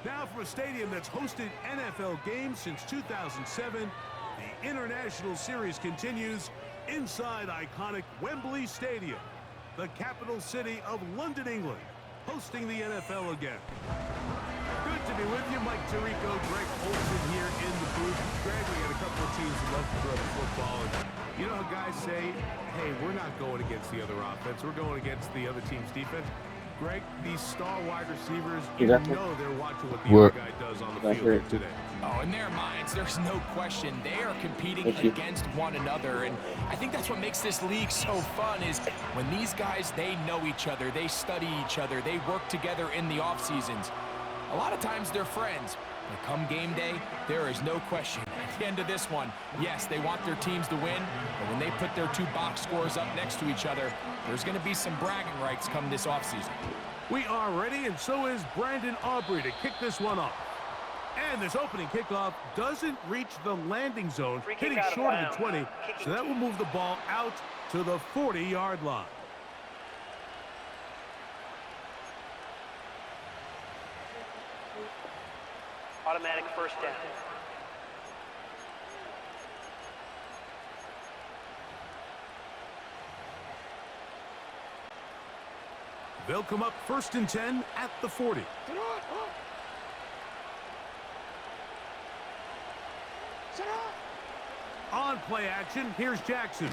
Now from a stadium that's hosted NFL games since 2007, the International Series continues inside iconic Wembley Stadium, the capital city of London, England, hosting the NFL again. Good to be with you, Mike Tirico, Greg Olson here in the booth. Greg, we got a couple of teams that love to throw the football. And you know how guys say, hey, we're not going against the other offense. We're going against the other team's defense. Greg, these star wide receivers, you know they're watching what the other guy does on the field here today. Oh, in their minds, there's no question. They are competing against one another, and I think that's what makes this league so fun is when these guys, they know each other, they study each other, they work together in the off seasons. A lot of times they're friends, but come game day, there is no question. At the end of this one, yes, they want their teams to win, but when they put their two box scores up next to each other, there's going to be some bragging rights come this offseason. We are ready, and so is Brandon Aubrey to kick this one off. And this opening kickoff doesn't reach the landing zone, hitting short of the 20, so that will move the ball out to the 40-yard line. Automatic first down. They'll come up 1st and 10 at the 40. On play action, here's Jackson.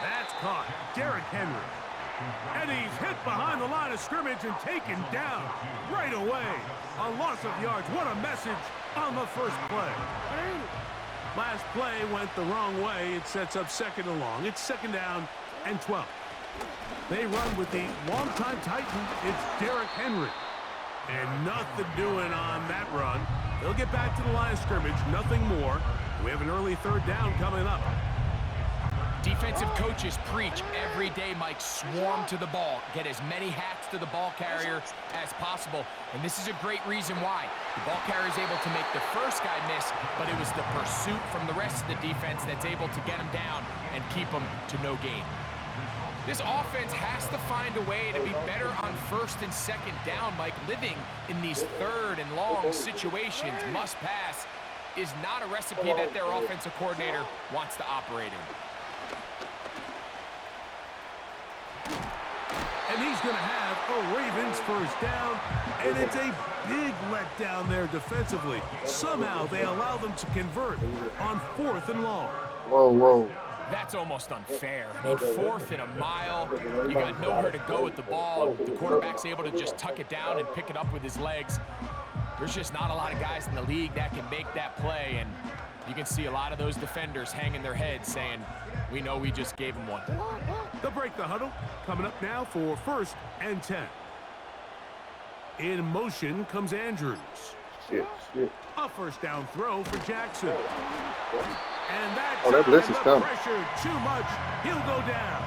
That's caught. Derrick Henry. And he's hit behind the line of scrimmage and taken down right away. A loss of yards. What a message on the first play. Last play went the wrong way. It sets up 2nd and long. It's 2nd down and 12. They run with the longtime Titan. It's Derrick Henry. And nothing doing on that run. They'll get back to the line of scrimmage. Nothing more. We have an early 3rd down coming up. Defensive coaches preach every day, Mike, swarm to the ball. Get as many hats to the ball carrier as possible. And this is a great reason why. The ball carrier is able to make the first guy miss, but it was the pursuit from the rest of the defense that's able to get him down and keep him to no gain. This offense has to find a way to be better on 1st and 2nd down, Mike. Living in these 3rd and long situations, must pass, is not a recipe that their offensive coordinator wants to operate in. And he's going to have a Ravens first down, and it's a big letdown there defensively. Somehow they allow them to convert on 4th and long. Whoa. That's almost unfair. I mean, 4th and a mile, you got nowhere to go with the ball. The quarterback's able to just tuck it down and pick it up with his legs. There's just not a lot of guys in the league that can make that play, and you can see a lot of those defenders hanging their heads saying, we know we just gave them one. They'll break the huddle. Coming up now for 1st and 10. In motion comes Andrews. Shit. A first down throw for Jackson. And that blitz is coming. Pressure too much. He'll go down.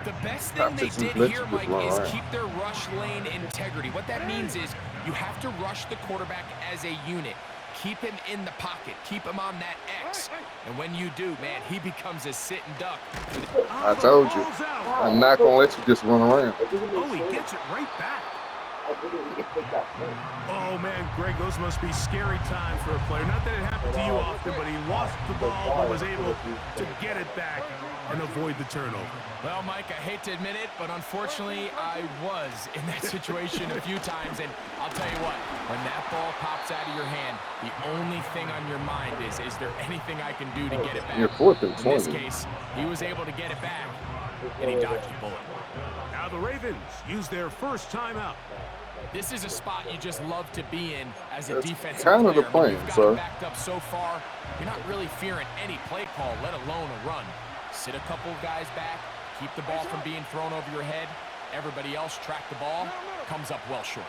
The best thing they did here, Mike, is keep their rush lane integrity. What that means is you have to rush the quarterback as a unit. Keep him in the pocket. Keep him on that X. And when you do, man, he becomes a sitting duck. I told you. I'm not going to let you just run around. Oh, he gets it right back. Oh, man, Greg, those must be scary times for a player. Not that it happened to you often, but he lost the ball but was able to get it back and avoid the turnover. Well, Mike, I hate to admit it, but unfortunately, I was in that situation a few times. And I'll tell you what, when that ball pops out of your hand, the only thing on your mind is there anything I can do to get it back? You're 4th and 20. In this case, he was able to get it back, and he dodged the bullet. Now the Ravens use their first timeout. This is a spot you just love to be in as a That's defensive kind player. of the plan, You've got sir. it backed up so far, you're not really fearing any play call, let alone a run. Sit a couple of guys back, keep the ball from being thrown over your head. Everybody else track the ball, comes up well short.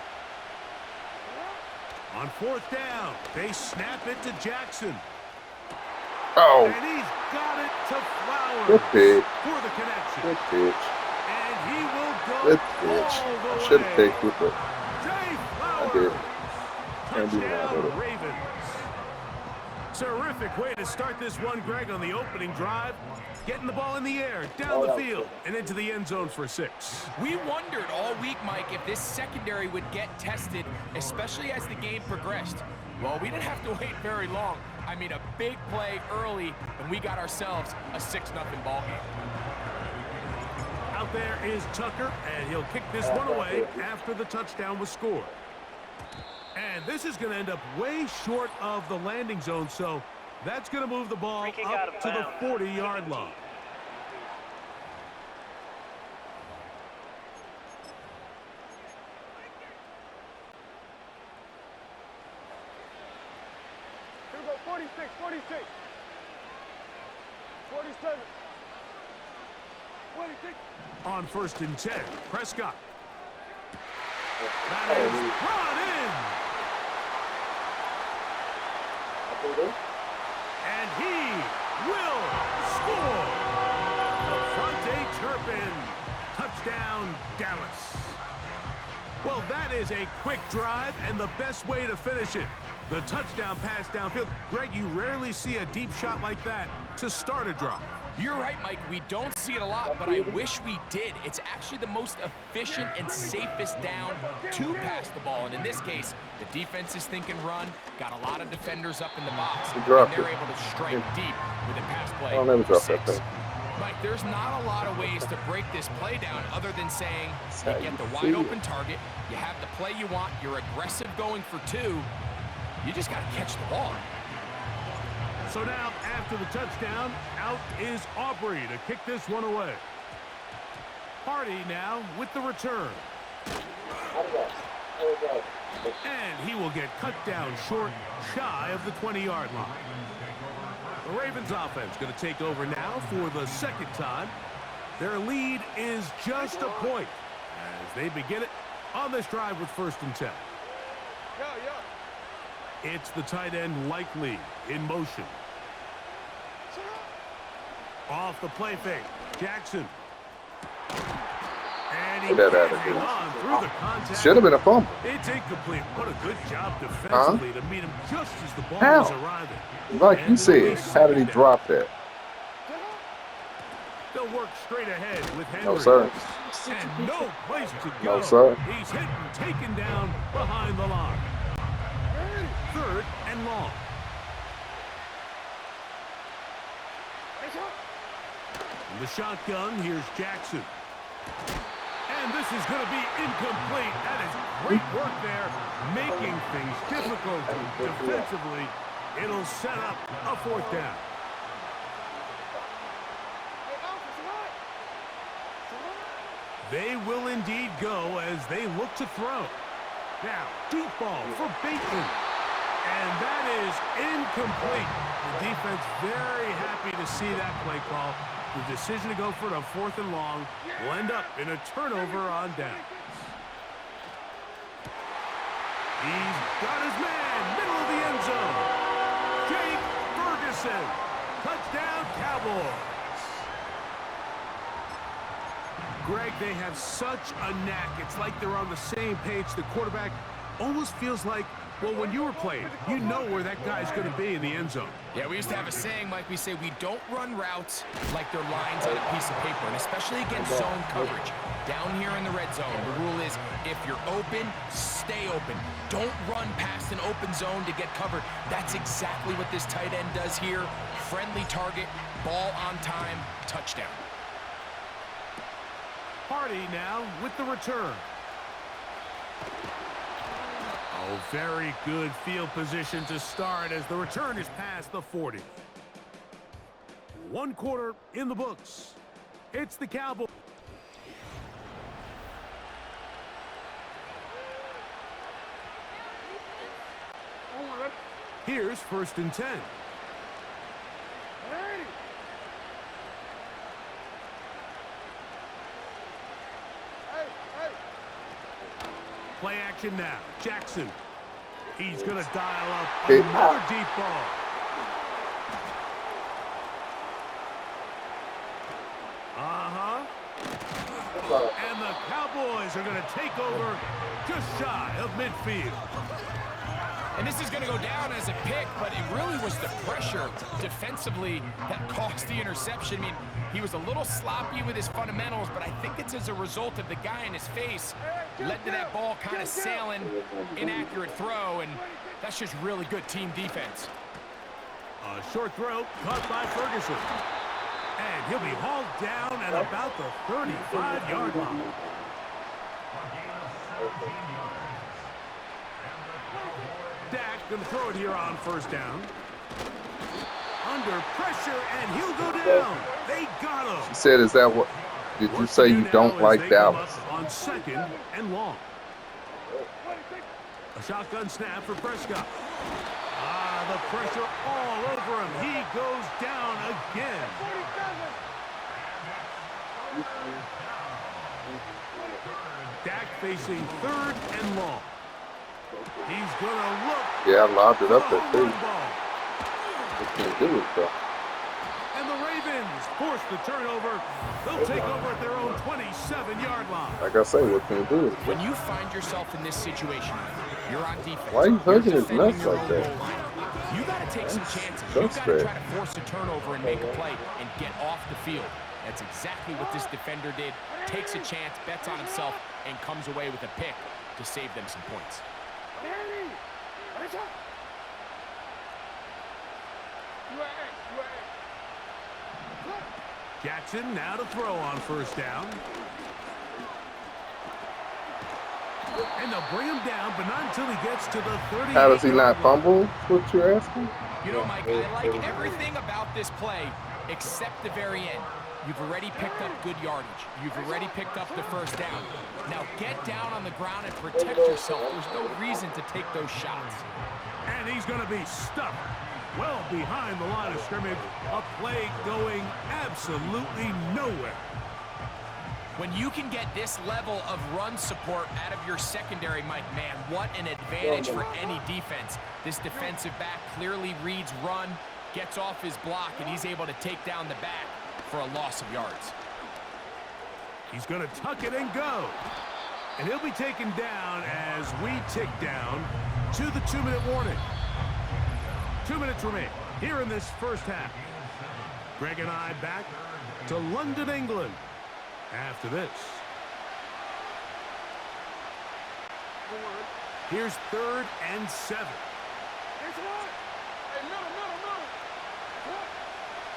On 4th down, they snap it to Jackson. Oh. And he's got it to Flowers Good pitch. for the connection. Good pitch. And he will go Good pitch. all the I should have way. picked it, but Jay I Flowers. did. Can't do that, Touchdown, did it? Ravens. Terrific way to start this one, Greg, on the opening drive. Getting the ball in the air, down the field, and into the end zone for 6. We wondered all week, Mike, if this secondary would get tested, especially as the game progressed. Well, we didn't have to wait very long. I mean, a big play early, and we got ourselves a 6-0 ball game. Out there is Tucker, and he'll kick this one away after the touchdown was scored. And this is going to end up way short of the landing zone, so that's going to move the ball up to the 40-yard line. Here we go, 46, 46, 47, 26. On 1st and 10, Prescott. That is brought in. And he will score. The Front Turpin. Touchdown, Dallas. Well, that is a quick drive and the best way to finish it. The touchdown pass downfield. Greg, you rarely see a deep shot like that to start a drive. You're right, Mike. We don't see it a lot, but I wish we did. It's actually the most efficient and safest down to pass the ball. And in this case, the defense is thinking run, got a lot of defenders up in the box, and they're able to strike deep with a pass play. I'll never drop that thing. Mike, there's not a lot of ways to break this play down other than saying you get the wide open target, you have the play you want, you're aggressive going for 2, you just got to catch the ball. So now, after the touchdown, out is Aubrey to kick this one away. Hardy now with the return. And he will get cut down short, shy of the 20-yard line. The Ravens offense going to take over now for the 2nd time. Their lead is just a point as they begin it on this drive with 1st and 10. It's the tight end Likely in motion. Off the play fake, Jackson. And he can't hang on through the contact. Should have been a fumble. It's incomplete. What a good job defensively to meet him just as the ball was arriving. Like you said, how did he drop that? They'll work straight ahead with Henry. No, sir. And no place to go. No, sir. He's hit and taken down behind the line. 3rd and long. In the shotgun, here's Jackson. And this is going to be incomplete. That is great work there, making things difficult defensively. It'll set up a 4th down. They will indeed go as they look to throw. Now, deep ball for Bateman. And that is incomplete. The defense very happy to see that play call. The decision to go for it on 4th and long will end up in a turnover on downs. He's got his man, middle of the end zone. Jake Ferguson. Touchdown, Cowboys. Greg, they have such a knack. It's like they're on the same page. The quarterback almost feels like, well, when you were playing, you know where that guy's going to be in the end zone. Yeah, we used to have a saying, Mike, we say we don't run routes like they're lines on a piece of paper, and especially against zone coverage. Down here in the red zone, the rule is if you're open, stay open. Don't run past an open zone to get covered. That's exactly what this tight end does here. Friendly target, ball on time, touchdown. Hardy now with the return. Oh, very good field position to start as the return is past the 40. 1 quarter in the books. It's the Cowboys. Here's 1st and 10. Play action now. Jackson. He's going to dial up another deep ball. And the Cowboys are going to take over just shy of midfield. And this is going to go down as a pick, but it really was the pressure defensively that caused the interception. I mean, he was a little sloppy with his fundamentals, but I think it's as a result of the guy in his face led to that ball kind of sailing, inaccurate throw, and that's just really good team defense. A short throw caught by Ferguson. And he'll be hauled down at about the 35-yard line. Dak going to throw it here on first down. Under pressure, and he'll go down. They got him. She said, is that what? Did you say you don't like Dallas? On second and long. A shotgun snap for Prescott. The pressure all over him. He goes down again. Dak facing third and long. He's going to look. Yeah, I lobbed it up there, too. What can he do with that? And the Ravens force the turnover. They'll take over at their own 27-yard line. Like I say, what can he do with that? When you find yourself in this situation, you're on defense. Why are you hugging his nuts like that? You got to take some chances. You got to try to force a turnover and make a play and get off the field. That's exactly what this defender did. Takes a chance, bets on himself, and comes away with a pick to save them some points. Jackson now to throw on first down. And they'll bring him down, but not until he gets to the 30. How does he not fumble? What you're asking? You know, Mike, I like everything about this play except the very end. You've already picked up good yardage. You've already picked up the first down. Now get down on the ground and protect yourself. There's no reason to take those shots. And he's going to be stuck well behind the line of scrimmage. A play going absolutely nowhere. When you can get this level of run support out of your secondary, Mike, man, what an advantage for any defense. This defensive back clearly reads run, gets off his block, and he's able to take down the back for a loss of yards. He's going to tuck it and go. And he'll be taken down as we tick down to the 2-minute warning. 2 minutes remain here in this first half. Greg and I back to London, England after this. Here's 3rd and 7.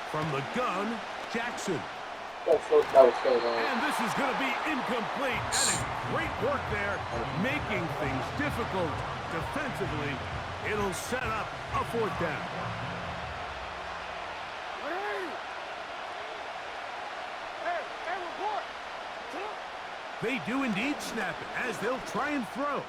From the gun, Jackson. That was so long. And this is going to be incomplete. That is great work there, making things difficult defensively. It'll set up a 4th down. They do indeed snap it as they'll try and throw.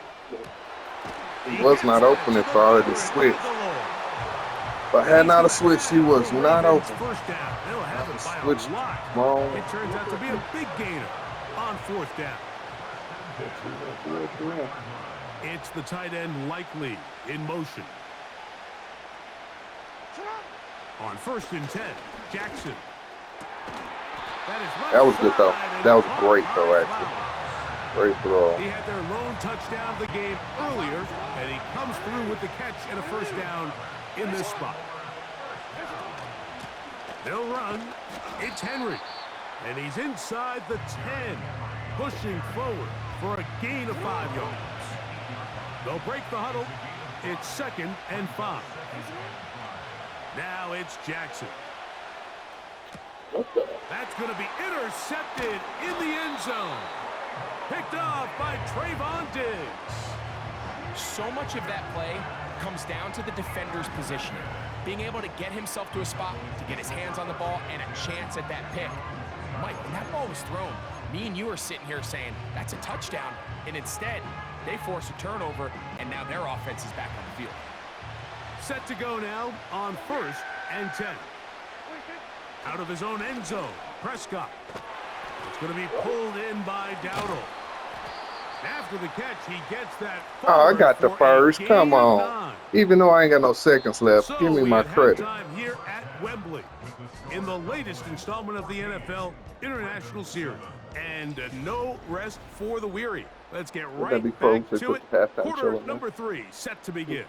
He was not open if I already switched. If I had not a switch, he was not open. First down. They'll have it by Switched a lot. wrong. It turns out to be a big gainer on 4th down. It's the tight end Likely in motion. On 1st and 10, Jackson. That was good, though. That was great, though, actually. Great throw. He had their lone touchdown of the game earlier, and he comes through with the catch and a first down in this spot. They'll run. It's Henry, and he's inside the 10, pushing forward for a gain of 5 yards. They'll break the huddle. It's 2nd and 5. Now it's Jackson. That's going to be intercepted in the end zone. Picked off by Trayvon Diggs. So much of that play comes down to the defender's positioning. Being able to get himself to a spot, to get his hands on the ball, and a chance at that pick. Mike, when that ball was thrown, me and you are sitting here saying, that's a touchdown. And instead, they force a turnover, and now their offense is back on the field. Set to go now on 1st and 10. Out of his own end zone, Prescott. It's going to be pulled in by Dowdle. After the catch, he gets that. Oh, I got the first. Come on. Even though I ain't got no seconds left, So give me my credit. Time here at Wembley in the latest installment of the NFL International Series. And no rest for the weary. Let's get right back to it. Quarter number 3 set to begin.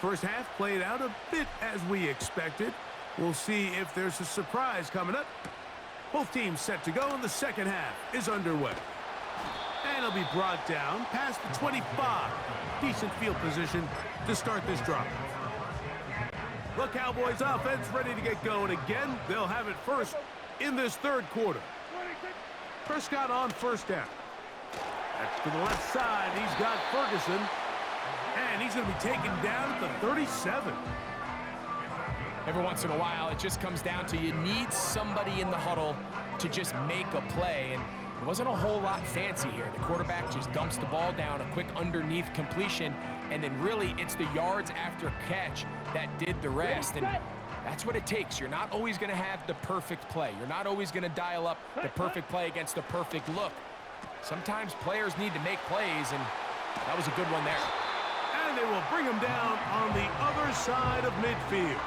First half played out a bit as we expected. We'll see if there's a surprise coming up. Both teams set to go, and the second half is underway. And it'll be brought down past the 25. Decent field position to start this drive. The Cowboys offense ready to get going again. They'll have it first in this third quarter. Prescott on first down. That's to the left side. He's got Ferguson. And he's going to be taken down at the 37. Every once in a while, it just comes down to you need somebody in the huddle to just make a play. And it wasn't a whole lot fancy here. The quarterback just dumps the ball down, a quick underneath completion, and then really it's the yards after catch that did the rest. And that's what it takes. You're not always going to have the perfect play. You're not always going to dial up the perfect play against the perfect look. Sometimes players need to make plays, and that was a good one there. And they will bring him down on the other side of midfield.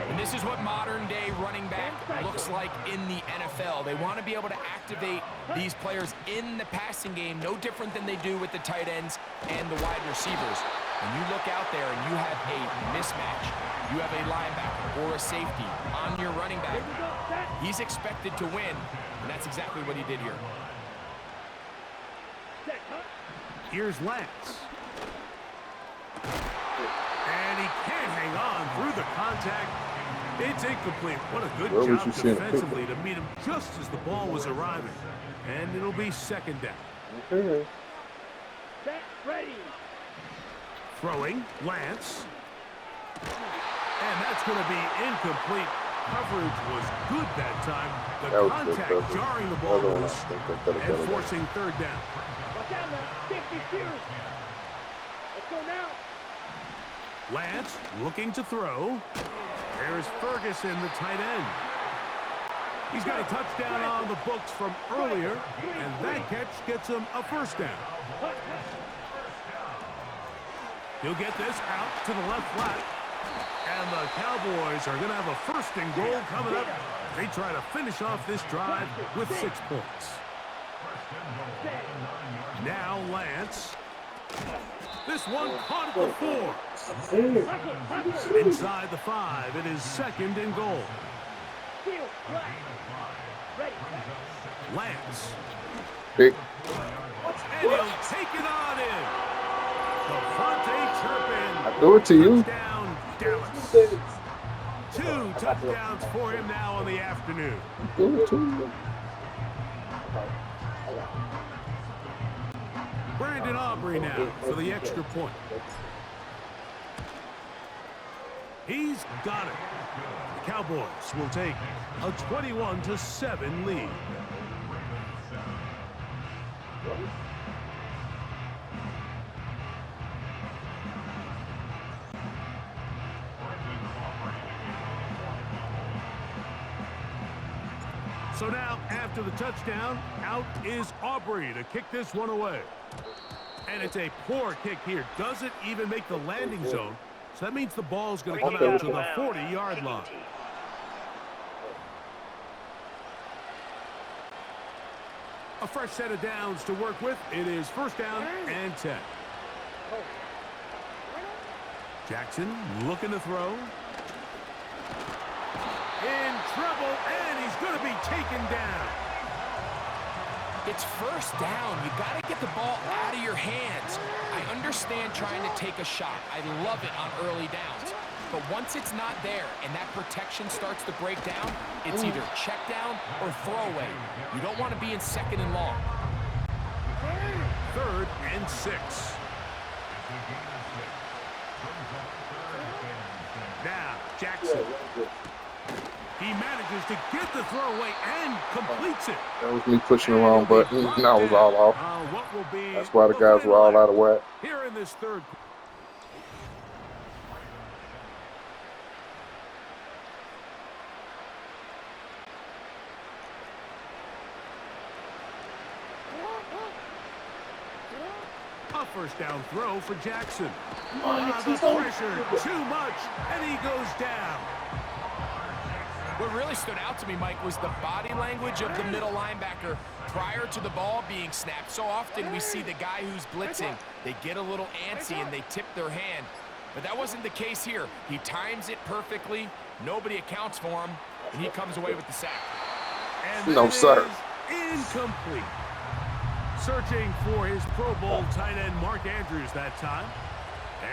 And this is what modern-day running back looks like in the NFL. They want to be able to activate these players in the passing game, no different than they do with the tight ends and the wide receivers. When you look out there and you have a mismatch, you have a linebacker or a safety on your running back, he's expected to win, and that's exactly what he did here. Here's Lance. And he can't hang on through the contact. It's incomplete. What a good job defensively to meet him just as the ball was arriving. And it'll be second down. Okay. Set, ready. Throwing, Lance. And that's going to be incomplete. Coverage was good that time. The contact jarring the ball loose and forcing third down. Watch out now. 50 steers. Let's go now. Lance looking to throw. There's Ferguson, the tight end. He's got a touchdown on the books from earlier, and that catch gets him a first down. He'll get this out to the left flat. And the Cowboys are going to have a first and goal coming up. They try to finish off this drive with 6 points. Now Lance. This one caught at the 4. Inside the 5, it is second and goal. Lance. Big. And he'll take it on in. Devontae Turpin. I do it to you. Touchdown, Dallas. 2 touchdowns for him now on the afternoon. Do it to you. Brandon Aubrey now for the extra point. He's got it. The Cowboys will take a 21-7 lead. So now, after the touchdown, out is Aubrey to kick this one away. And it's a poor kick here. Doesn't even make the landing zone. So that means the ball's going to come out to the 40-yard line. A fresh set of downs to work with. It is first down and 10. Jackson looking to throw. In trouble, and he's going to be taken down. It's first down. You got to get the ball out of your hands. I understand trying to take a shot. I love it on early downs. But once it's not there and that protection starts to break down, it's either check down or throwaway. You don't want to be in second and long. 3rd and 6. Now, Jackson. He manages to get the throw away and completes it. That was me pushing the wrong button, and I was all off. That's why the guys were all out of whack. Here in this third. A first down throw for Jackson. The pressure, too much, and he goes down. What really stood out to me, Mike, was the body language of the middle linebacker prior to the ball being snapped. So often we see the guy who's blitzing, they get a little antsy and they tip their hand. But that wasn't the case here. He times it perfectly, nobody accounts for him, and he comes away with the sack. And no, sir. Incomplete. Searching for his Pro Bowl tight end Mark Andrews that time.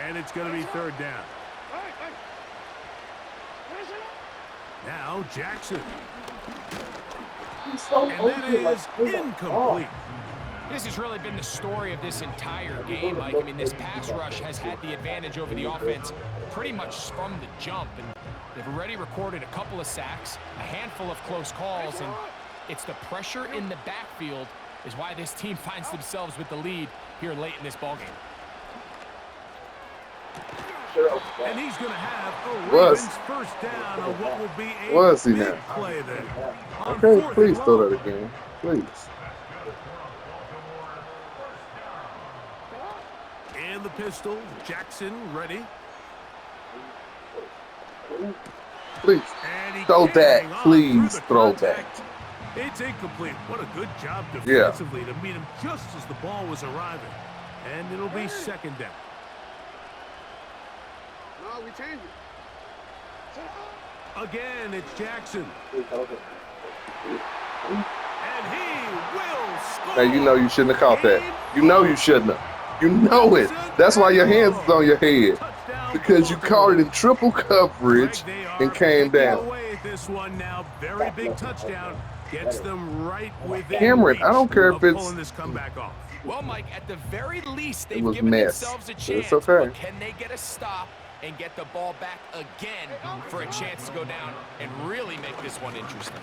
And it's going to be third down. Now Jackson. And that is incomplete. This has really been the story of this entire game, Mike. I mean, this pass rush has had the advantage over the offense pretty much from the jump. And they've already recorded a couple of sacks, a handful of close calls, and it's the pressure in the backfield is why this team finds themselves with the lead here late in this ballgame. And he's going to have a Ravens first down on what will be a big play there. Okay, please throw that again. Please. And the pistol, Jackson ready. Please. Throw back. Please throw back. It's incomplete. What a good job defensively to meet him just as the ball was arriving. And it'll be second down. No, we change it. Again, it's Jackson. And he will score. Now, you know you shouldn't have caught that. You know you shouldn't have. You know it. That's why your hands is on your head. Because you caught it in triple coverage and came down. This one now, very big touchdown. Gets them right within Cameron, I don't care if it's pulling this comeback off. Well, Mike, at the very least, they've given themselves a chance. It's okay. But can they get a stop and get the ball back again for a chance to go down and really make this one interesting?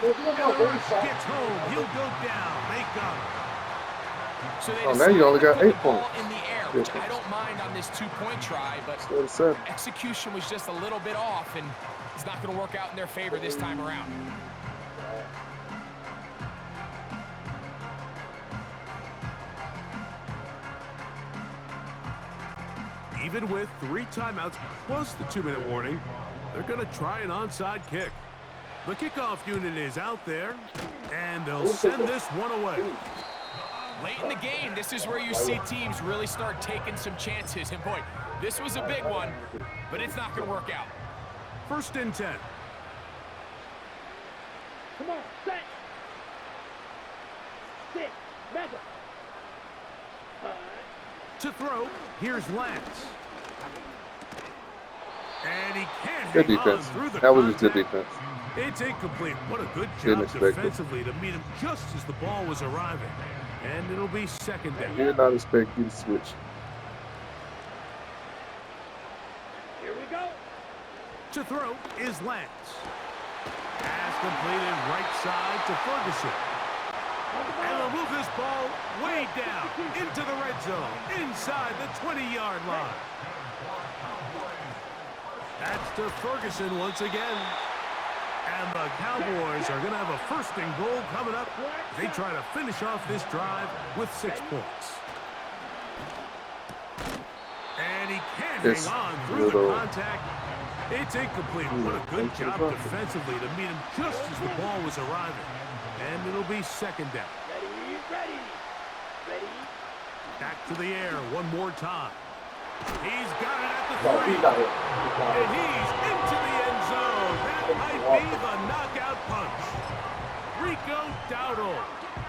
Gets home. He'll go down. They got him. So now you only got 8 points. In the air, which I don't mind on this 2-point try, but execution was just a little bit off, and it's not going to work out in their favor this time around. Even with 3 timeouts plus the 2-minute warning, they're going to try an onside kick. The kickoff unit is out there, and they'll send this one away. Late in the game, this is where you see teams really start taking some chances. And boy, this was a big one, but it's not going to work out. First and 10. Come on, set. Sit, mega. To throw, here's Lance. And he can't good hang defense. On through the That was just contact. good defense. It's incomplete. What a good job defensively to meet him just as the ball was arriving. And it'll be second down. I did not expect you to switch. Here we go. To throw is Lance. Pass completed right side to Ferguson. And they'll move this ball way down into the red zone, inside the 20-yard line. That's to Ferguson once again. And the Cowboys are going to have a first and goal coming up. They try to finish off this drive with 6 points. And he can't hang on through the contact. It's incomplete. What a good job defensively to meet him just as the ball was arriving. And it'll be second down. Ready. Back to the air one more time. He's got it at the 3. And he's into the end zone. That might be the knockout punch. Rico Dowdle.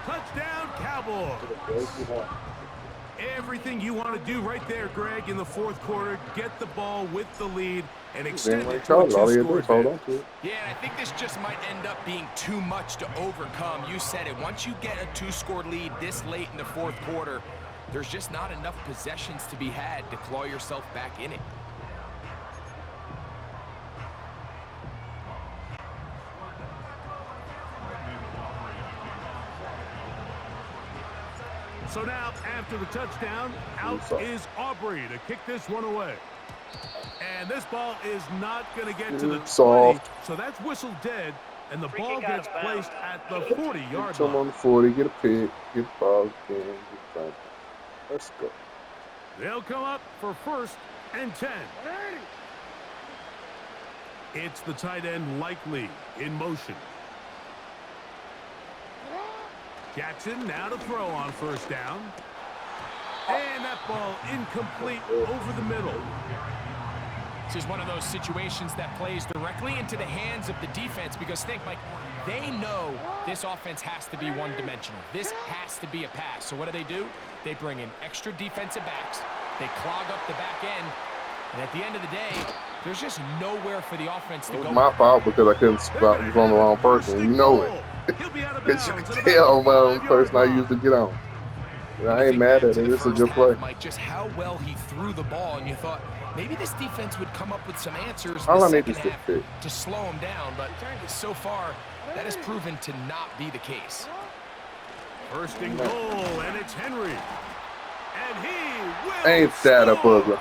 Touchdown, Cowboys. Everything you want to do right there, Greg, in the fourth quarter. Get the ball with the lead and extend it to a 2-score advantage. Yeah, and I think this just might end up being too much to overcome. You said it. Once you get a 2-score lead this late in the fourth quarter, there's just not enough possessions to be had to claw yourself back in it. So now, after the touchdown, out is Aubrey to kick this one away. And this ball is not going to get to the 20, so that's whistled dead, and the ball gets placed at the 40-yard line. Someone 40, get a pick, get the ball, get five. Let's go. They'll come up for first and 10. It's the tight end Likely in motion. Jackson now to throw on first down. And that ball incomplete over the middle. This is one of those situations that plays directly into the hands of the defense because think, Mike, they know this offense has to be one-dimensional. This has to be a pass. So what do? They bring in extra defensive backs. They clog up the back end. And at the end of the day, there's just nowhere for the offense to go. It was my fault because I couldn't spot it on the wrong person. You know it. Because you can tell my own person I used to get on. I ain't mad at it. It's a good play. Mike, just how well he threw the ball, and you thought maybe this defense would come up with some answers All I need is to slow him down, but so far that has proven to not be the case. First and goal, and it's Henry. And he will Ain't that a booger?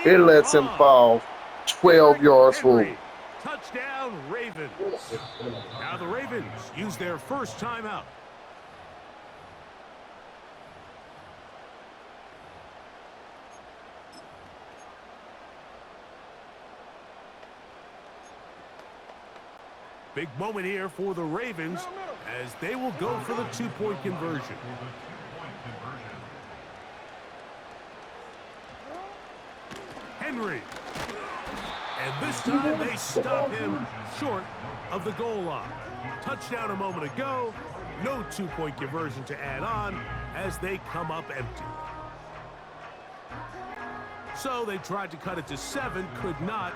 It lets him fall 12 yards forward. Touchdown, Ravens. Now the Ravens use their first timeout. Big moment here for the Ravens as they will go for the two-point conversion. Henry. And this time they stop him short of the goal line. Touchdown a moment ago. No two-point conversion to add on as they come up empty. So they tried to cut it to 7, could not.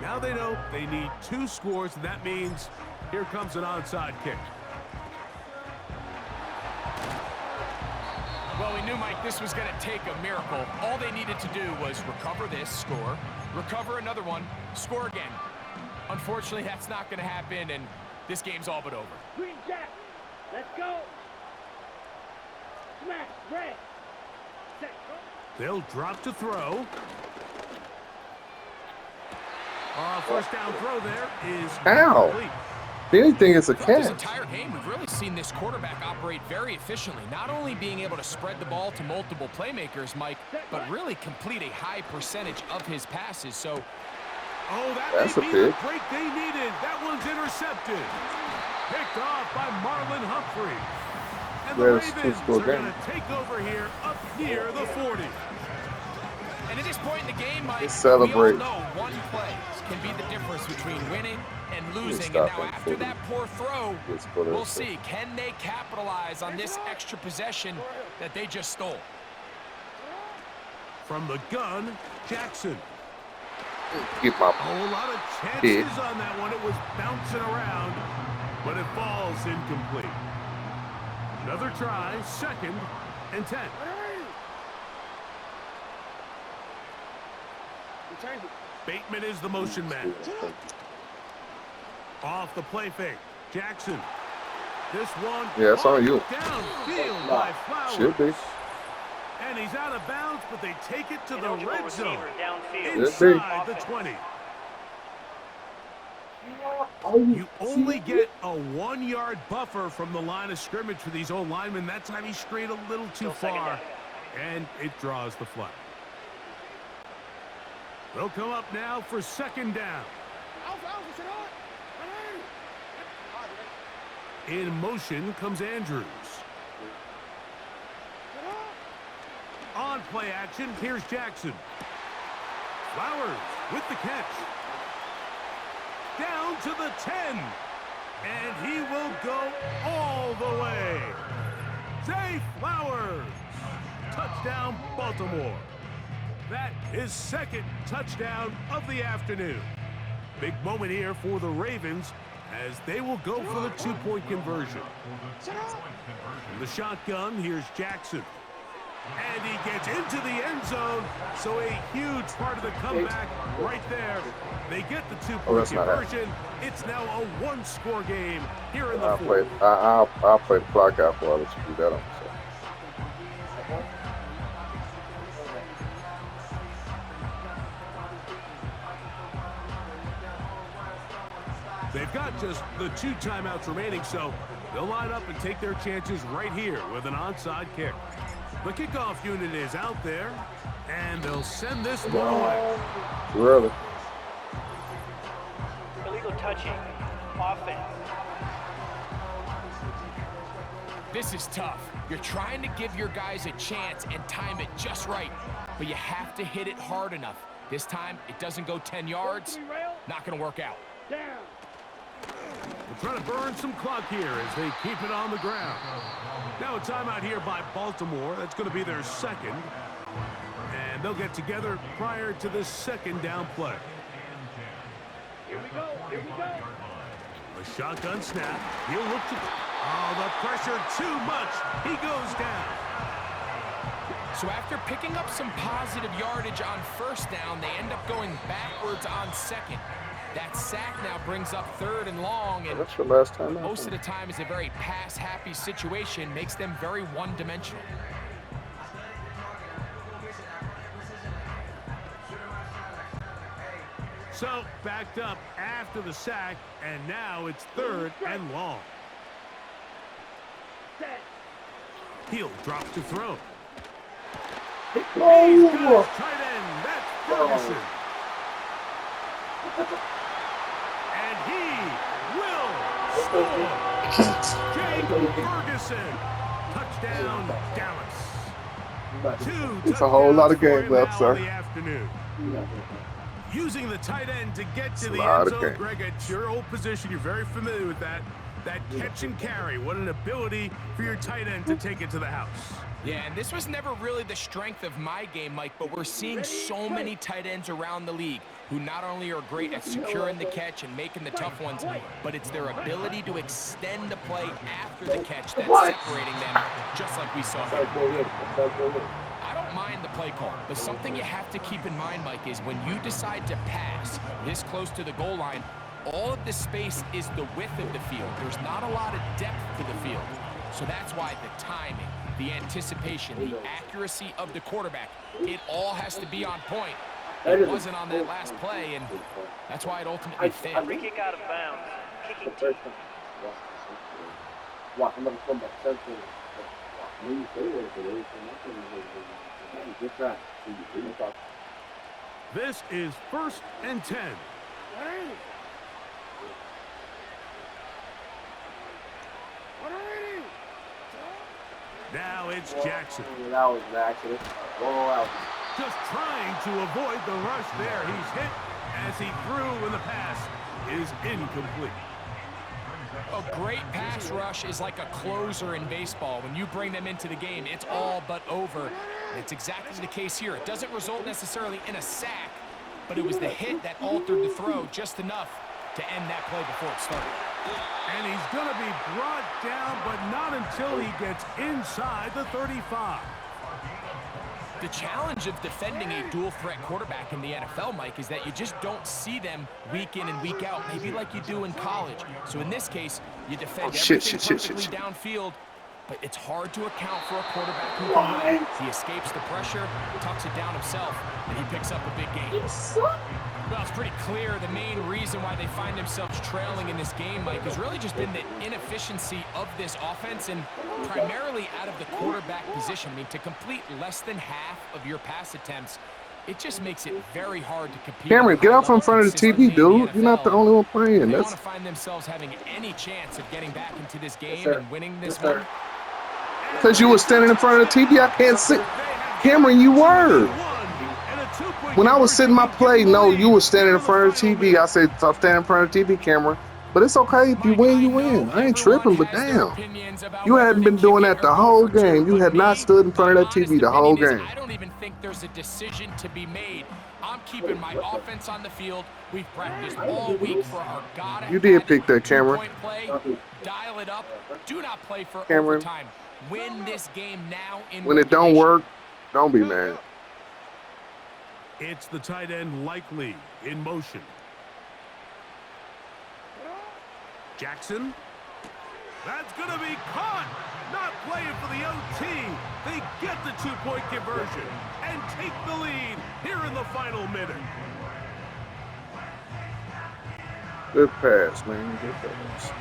Now they know they need 2 scores, and that means here comes an onside kick. Well, we knew, Mike, this was going to take a miracle. All they needed to do was recover this, score, recover another one, score again. Unfortunately, that's not going to happen, and this game's all but over. Green Jack, let's go. Smash, red. Set, go. They'll drop to throw. First down throw there is complete. Anything is a This catch. entire game, we've really seen this quarterback operate very efficiently, not only being able to spread the ball to multiple playmakers, Mike, but really complete a high percentage of his passes. So, that's a pick. Break they needed. That one's intercepted. Picked off by Marlon Humphrey. And the Ravens are going to take over here up near the 40. And at this point in the game, Mike, celebrate. we all know one play can be the difference between winning and losing. And now after that poor throw, we'll see, can they capitalize on this extra possession that they just stole? From the gun, Jackson. Get my A whole lot of chances on that one. It was bouncing around, but it falls incomplete. Another try, 2nd and 10. Bateman is the motion man. Off the play fake. Jackson. This one. Yeah, it's on you. Downfield by Flowers. Should be. And he's out of bounds, but they take it to the red zone. Downfield. Inside the 20. You only get a 1-yard buffer from the line of scrimmage for these old linemen. That time he strayed a little too far, and it draws the flag. They'll come up now for 2nd down. In motion comes Andrews. On play action, here's Jackson. Flowers with the catch. Down to the 10. And he will go all the way. Zay Flowers. Touchdown, Baltimore. That is 2nd touchdown of the afternoon. Big moment here for the Ravens as they will go for the 2-point conversion. From the shotgun, here's Jackson. And he gets into the end zone, so a huge part of the comeback right there. They get the 2-point conversion. It's now a 1-score game here in the 4th. I'll play the clock out for others to do that on myself. They've got just the 2 timeouts remaining, so they'll line up and take their chances right here with an onside kick. The kickoff unit is out there, and they'll send this one away. Too early. touching offense. This is tough. You're trying to give your guys a chance and time it just right, but you have to hit it hard enough. This time, it doesn't go 10 yards. Not going to work out. Down. They're trying to burn some clock here as they keep it on the ground. Now a timeout here by Baltimore. That's going to be their second. And they'll get together prior to the second down play. Here we go. Here we go. A shotgun snap. He'll look to... Oh, the pressure too much. He goes down. So after picking up some positive yardage on first down, they end up going backwards on second. That sack now brings up 3rd and long, and That's the last time. most of the time is a very pass-happy situation, makes them very one-dimensional. So, backed up after the sack, and now it's 3rd and long. Set. Heel drops to throw. Oh, He's got his tight end. That's Ferguson. And he will score. Jake Ferguson. Touchdown, Dallas. It's a whole lot of game left, sir. Using the tight end to get to the lot end of zone, game. Greg, at your old position, you're very familiar with that. That catch and carry, what an ability for your tight end to take it to the house. Yeah, and this was never really the strength of my game, Mike, but we're seeing so many tight ends around the league who not only are great at securing the catch and making the tough ones, but it's their ability to extend the play after the catch that's separating them, just like we saw here. I don't mind the play call, but something you have to keep in mind, Mike, is when you decide to pass this close to the goal line, all of the space is the width of the field. There's not a lot of depth to the field. So that's why the timing, the anticipation, the accuracy of the quarterback, it all has to be on point. It wasn't on that last play, and that's why it ultimately failed. Free kick out of bounds. Kicking team. This is 1st and 10. Now it's Jackson. That was an accident. Whoa, Just trying to avoid the rush there. He's hit as he threw when the pass is incomplete. A great pass rush is like a closer in baseball. When you bring them into the game, it's all but over. And it's exactly the case here. It doesn't result necessarily in a sack, but it was the hit that altered the throw just enough to end that play before it started. And he's going to be brought down, but not until he gets inside the 35. The challenge of defending a dual-threat quarterback in the NFL, Mike, is that you just don't see them week in and week out, maybe like you do in college. So in this case, you defend everything perfectly downfield, but it's hard to account for a quarterback who can run. He escapes the pressure, tucks it down himself, and he picks up a big gain. Well, it's pretty clear the main reason why they find themselves trailing in this game, Mike, has really just been the inefficiency of this offense and primarily out of the quarterback position. I mean, to complete less than half of your pass attempts, it just makes it very hard to compete. Cameron, get off in front of the TV, dude. You're not the only one playing. They want to find themselves having any chance of getting back into this game and winning this one. Because you were standing in front of the TV, I can't see. Cameron, you were. When I was sitting my play, no, you were standing in front of the TV. I said, stop standing in front of the TV, Cameron. But it's okay. If you win, you win. I ain't tripping, but damn. You hadn't been doing that the whole game. You had not stood in front of that TV the whole game. I don't even think there's a decision to be made. I'm keeping my offense on the field. We've practiced all week for our God. You did pick that, Cameron. Dial it up. Do not play for Cameron. overtime. Win this game now in When it don't work, don't be mad. It's the tight end Likely in motion. Jackson. That's going to be caught. Not playing for the OT. They get the two-point conversion and take the lead here in the final minute. Good pass, man. Good pass.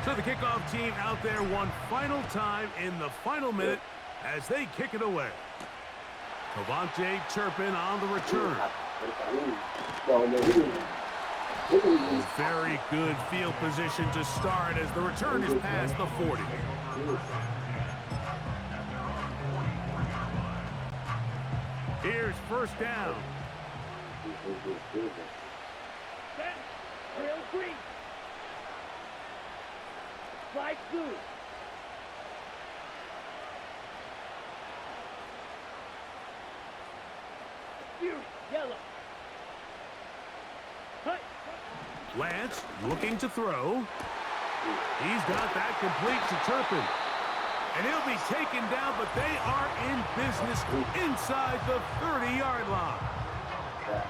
So the kickoff team out there one final time in the final minute as they kick it away. Cavante Turpin on the return. Very good field position to start as the return is past the 40. Here's first down. Set. Trail green. Slide two. Fury. Yellow. Cut. Lance looking to throw. He's got that complete to Turpin. And he'll be taken down, but they are in business inside the 30-yard line.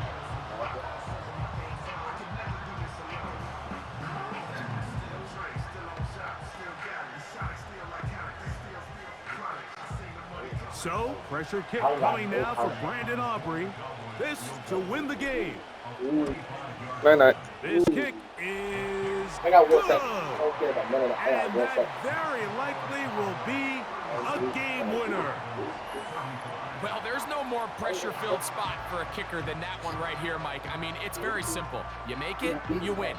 So, pressure kick coming now for Brandon Aubrey. This to win the game. Night. This kick is I got 1 good. second. I don't care about minute and a half. And 1 that second. very likely will be a game winner. Well, there's no more pressure-filled spot for a kicker than that one right here, Mike. I mean, it's very simple. You make it, you win.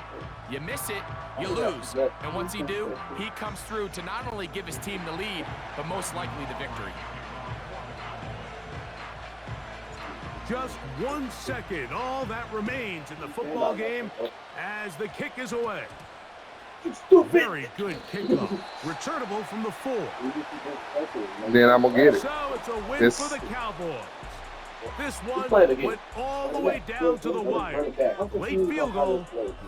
You miss it, you lose. And what's he do? He comes through to not only give his team the lead, but most likely the victory. Just 1 second, all that remains in the football game as the kick is away. Very good kickoff. Returnable from the 4. Then I'm gonna get it. So it's a win This- for the Cowboys. This one play it again. went all the way down to the wire. Late field goal,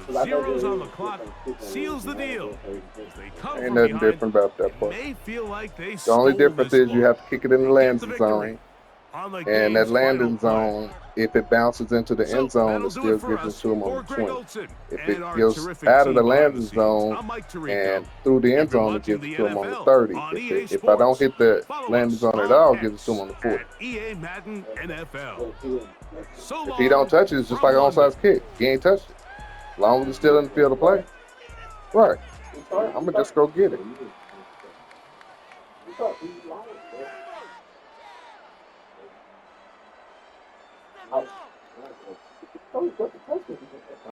with zeros on the clock, seals the deal. As they come Ain't from nothing behind, different about that it part. may feel like they The only stole difference this is you one. have to kick it in the Get landing victory zone. on the And game's that landing final play. zone, if it bounces into the So end zone, that'll it do still it for gives it us. to him For on the Greg 20. Olson If and it our goes terrific out of the team behind landing scenes, zone I'm Mike Tirico. and through the end You've been zone, it watching gives it the to him on the NFL 30. on EA If I don't Sports. hit the Follow landing us zone at on all, it gives it X to him on the 40. at EA Madden NFL. So If he don't touch it, it's just like an onside kick. He ain't touched it. As long as it's still in the field of play. Right. I'm going to just go get it.